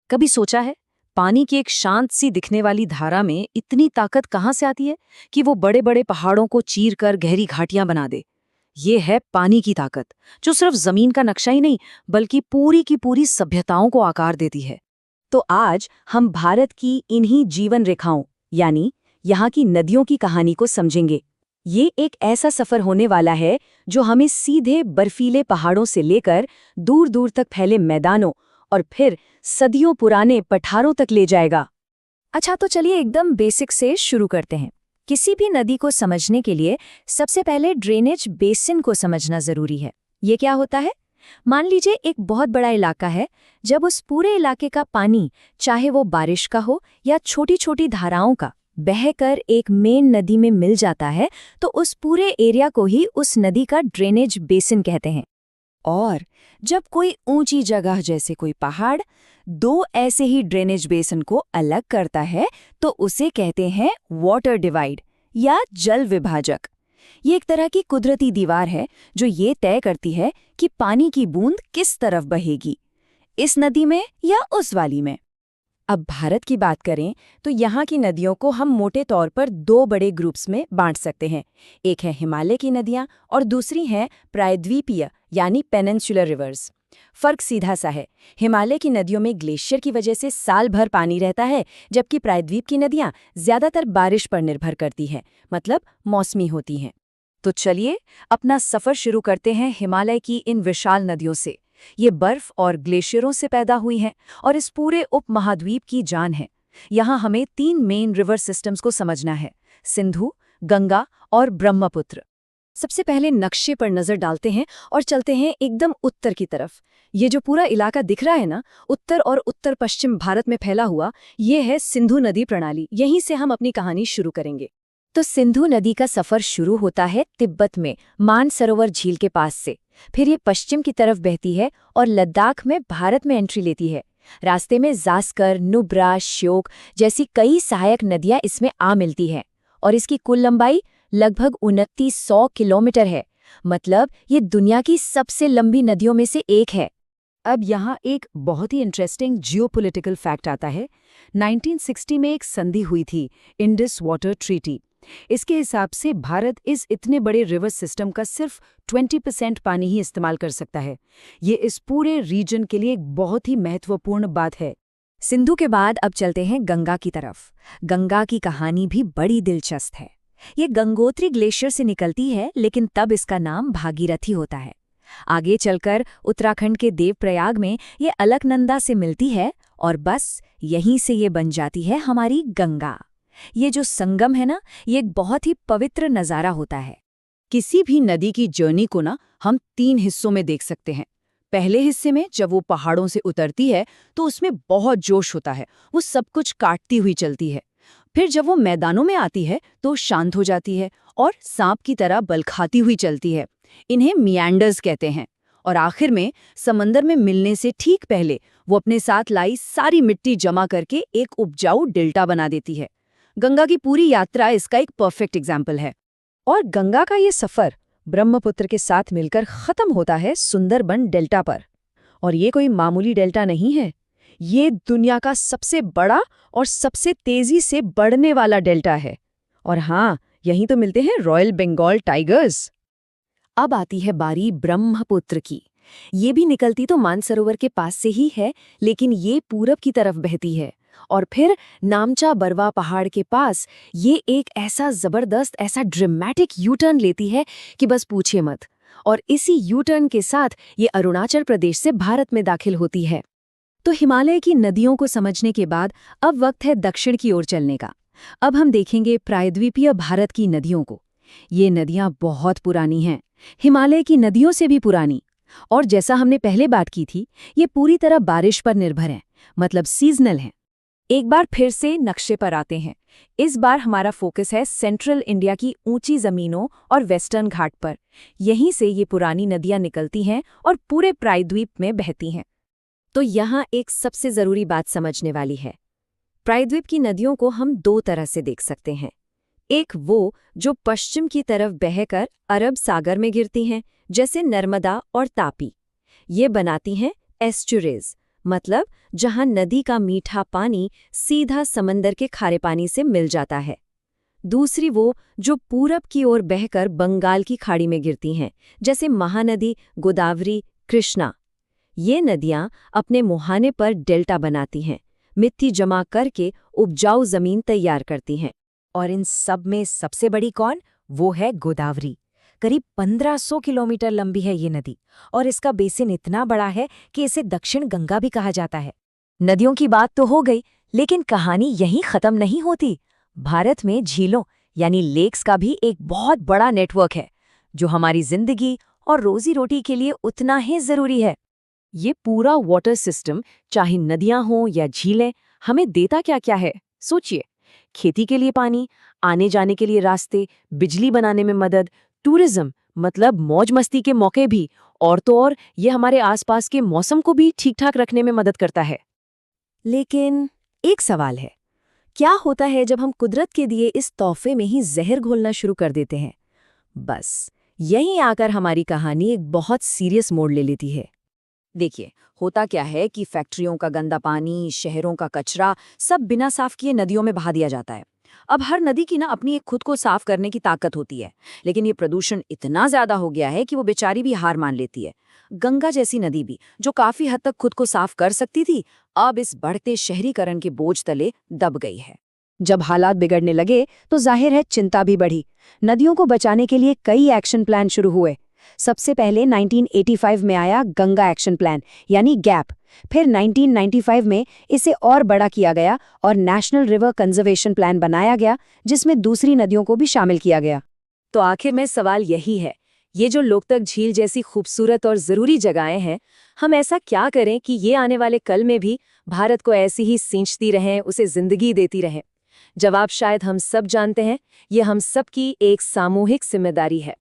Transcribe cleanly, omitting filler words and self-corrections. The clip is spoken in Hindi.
कभी सोचा है पानी की एक शांत सी दिखने वाली धारा में इतनी ताकत कहाँ से आती है कि वो बड़े बड़े पहाड़ों को चीर कर गहरी घाटियां बना दे। ये है पानी की ताकत, जो सिर्फ जमीन का नक्शा ही नहीं बल्कि पूरी की पूरी सभ्यताओं को आकार देती है। तो आज हम भारत की इन्हीं जीवन रेखाओं यानी यहाँ की नदियों की कहानी को समझेंगे। ये एक ऐसा सफर होने वाला है जो हमें सीधे बर्फीले पहाड़ों से लेकर दूर दूर तक फैले मैदानों और फिर सदियों पुराने पठारों तक ले जाएगा। अच्छा, तो चलिए एकदम बेसिक से शुरू करते हैं। किसी भी नदी को समझने के लिए सबसे पहले ड्रेनेज बेसिन को समझना जरूरी है। ये क्या होता है? मान लीजिए एक बहुत बड़ा इलाका है। जब उस पूरे इलाके का पानी, चाहे वो बारिश का हो या छोटी छोटी धाराओं का, बहकर एक मेन नदी में मिल जाता है, तो उस पूरे एरिया को ही उस नदी का ड्रेनेज बेसिन कहते हैं। और जब कोई ऊंची जगह जैसे कोई पहाड़ दो ऐसे ही ड्रेनेज बेसिन को अलग करता है, तो उसे कहते हैं वाटर डिवाइड या जल विभाजक। ये एक तरह की कुदरती दीवार है जो ये तय करती है कि पानी की बूंद किस तरफ बहेगी, इस नदी में या उस वाली में। अब भारत की बात करें तो यहाँ की नदियों को हम मोटे तौर पर दो बड़े ग्रुप्स में बांट सकते हैं। एक है हिमालय की नदियाँ और दूसरी हैं प्रायद्वीपीय यानी पेनिनसुलर रिवर्स। फर्क सीधा सा है, हिमालय की नदियों में ग्लेशियर की वजह से साल भर पानी रहता है, जबकि प्रायद्वीप की नदियाँ ज्यादातर बारिश पर निर्भर करती हैं, मतलब मौसमी होती हैं। तो चलिए अपना सफर शुरू करते हैं हिमालय की इन विशाल नदियों से। ये बर्फ और ग्लेशियरों से पैदा हुई हैं और इस पूरे उपमहाद्वीप की जान है। यहाँ हमें 3 मेन रिवर सिस्टम्स को समझना है: सिंधु, गंगा और ब्रह्मपुत्र। सबसे पहले नक्शे पर नजर डालते हैं और चलते हैं एकदम उत्तर की तरफ। ये जो पूरा इलाका दिख रहा है ना, उत्तर और उत्तर पश्चिम भारत में फैला हुआ, ये है सिंधु नदी प्रणाली। यहीं से हम अपनी कहानी शुरू करेंगे। तो सिंधु नदी का सफर शुरू होता है तिब्बत में मानसरोवर झील के पास से। फिर ये पश्चिम की तरफ बहती है और लद्दाख में भारत में एंट्री लेती है। रास्ते में जास्कर, नुब्रा, श्योक जैसी कई सहायक नदियां इसमें आ मिलती हैं और इसकी कुल लंबाई लगभग 2900 किलोमीटर है। मतलब ये दुनिया की सबसे लंबी नदियों में से एक है। अब यहाँ एक बहुत ही इंटरेस्टिंग जियोपॉलिटिकल फैक्ट आता है। 1960 में एक संधि हुई थी, इंडस वाटर ट्रीटी। इसके हिसाब से भारत इस इतने बड़े रिवर सिस्टम का सिर्फ 20% पानी ही इस्तेमाल कर सकता है। ये इस पूरे रीजन के लिए एक बहुत ही महत्वपूर्ण बात है। सिंधु के बाद अब चलते हैं गंगा की तरफ। गंगा की कहानी भी बड़ी दिलचस्प है। ये गंगोत्री ग्लेशियर से निकलती है, लेकिन तब इसका नाम भागीरथी होता है। आगे चलकर उत्तराखंड के देवप्रयाग में ये अलकनंदा से मिलती है और बस यहीं से ये बन जाती है हमारी गंगा। ये जो संगम है ना, ये एक बहुत ही पवित्र नज़ारा होता है। किसी भी नदी की जर्नी को ना हम 3 हिस्सों में देख सकते हैं। पहले हिस्से में जब वो पहाड़ों से उतरती है तो उसमें बहुत जोश होता है, वो सब कुछ काटती हुई चलती है। फिर जब वो मैदानों में आती है तो शांत हो जाती है और सांप की तरह बल खाती हुई चलती है। इन्हें मियांडर्स कहते हैं। और आखिर में समंदर में मिलने से ठीक पहले वो अपने साथ लाई सारी मिट्टी जमा करके एक उपजाऊ डेल्टा बना देती है। गंगा की पूरी यात्रा इसका एक परफेक्ट एग्जाम्पल है। और गंगा का ये सफर ब्रह्मपुत्र के साथ मिलकर खत्म होता है सुंदरबन डेल्टा पर। और ये कोई मामूली डेल्टा नहीं है, ये दुनिया का सबसे बड़ा और सबसे तेजी से बढ़ने वाला डेल्टा है। और हाँ, यहीं तो मिलते हैं रॉयल बंगाल टाइगर्स। अब आती है बारी ब्रह्मपुत्र की। ये भी निकलती तो मानसरोवर के पास से ही है, लेकिन ये पूरब की तरफ बहती है और फिर नामचा बरवा पहाड़ के पास ये एक ऐसा जबरदस्त, ऐसा ड्रामेटिक यू टर्न लेती है कि बस पूछिए मत। और इसी यू टर्न के साथ ये अरुणाचल प्रदेश से भारत में दाखिल होती है। तो हिमालय की नदियों को समझने के बाद अब वक्त है दक्षिण की ओर चलने का। अब हम देखेंगे प्रायद्वीपीय भारत की नदियों को। ये नदियां बहुत पुरानी हैं, हिमालय की नदियों से भी पुरानी। और जैसा हमने पहले बात की थी, ये पूरी तरह बारिश पर निर्भर हैं, मतलब सीजनल हैं। एक बार फिर से नक्शे पर आते हैं। इस बार हमारा फोकस है सेंट्रल इंडिया की ऊंची जमीनों और वेस्टर्न घाट पर। यहीं से ये पुरानी नदियां निकलती हैं और पूरे प्रायद्वीप में बहती हैं। तो यहाँ एक सबसे जरूरी बात समझने वाली है। प्रायद्वीप की नदियों को हम 2 तरह से देख सकते हैं। एक वो जो पश्चिम की तरफ बहकर अरब सागर में गिरती हैं, जैसे नर्मदा और तापी। ये बनाती हैं एस्चुरीज, मतलब जहां नदी का मीठा पानी सीधा समंदर के खारे पानी से मिल जाता है। दूसरी वो जो पूरब की ओर बहकर बंगाल की खाड़ी में गिरती हैं, जैसे महानदी, गोदावरी, कृष्णा। ये नदियां अपने मुहाने पर डेल्टा बनाती हैं, मिट्टी जमा करके उपजाऊ जमीन तैयार करती हैं। और इन सब में सबसे बड़ी कौन? वो है गोदावरी। करीब 1500 किलोमीटर लंबी है ये नदी, और इसका बेसिन इतना बड़ा है कि इसे दक्षिण गंगा भी कहा जाता है। नदियों की बात तो हो गई, लेकिन कहानी यहीं खत्म नहीं होती। भारत में झीलों यानी लेक्स का भी एक बहुत बड़ा नेटवर्क है, जो हमारी जिंदगी और रोजी रोटी के लिए उतना ही जरूरी है। ये पूरा वाटर सिस्टम, चाहे नदियां हों या झीलें, हमें देता क्या क्या है? सोचिए, खेती के लिए पानी, आने जाने के लिए रास्ते, बिजली बनाने में मदद, टूरिज्म मतलब मौज मस्ती के मौके भी, और तो और ये हमारे आसपास के मौसम को भी ठीक ठाक रखने में मदद करता है। लेकिन एक सवाल है, क्या होता है जब हम कुदरत के दिए इस तोहफे में ही जहर घोलना शुरू कर देते हैं? बस यहीं आकर हमारी कहानी एक बहुत सीरियस मोड़ ले लेती है। देखिए, होता क्या है कि फैक्ट्रियों का गंदा पानी, शहरों का कचरा सब बिना साफ किए नदियों में बहा दिया जाता है। अब हर नदी की ना अपनी एक खुद को साफ करने की ताकत होती है, लेकिन ये प्रदूषण इतना ज्यादा हो गया है कि वो बेचारी भी हार मान लेती है। गंगा जैसी नदी भी, जो काफी हद तक खुद को साफ कर सकती थी, अब इस बढ़ते शहरीकरण के बोझ तले दब गई है। जब हालात बिगड़ने लगे तो जाहिर है चिंता भी बढ़ी। नदियों को बचाने के लिए कई एक्शन प्लान शुरू हुए। सबसे पहले 1985 में आया गंगा एक्शन प्लान यानी गैप। फिर 1995 में इसे और बड़ा किया गया और नेशनल रिवर कंजर्वेशन प्लान बनाया गया, जिसमें दूसरी नदियों को भी शामिल किया गया। तो आखिर में सवाल यही है, ये जो लोकतक झील जैसी खूबसूरत और ज़रूरी जगहें हैं, हम ऐसा क्या करें कि ये आने वाले कल में भी भारत को ऐसी ही सींचती रहें, उसे जिंदगी देती रहें? जवाब शायद हम सब जानते हैं, ये हम सब की एक सामूहिक जिम्मेदारी है।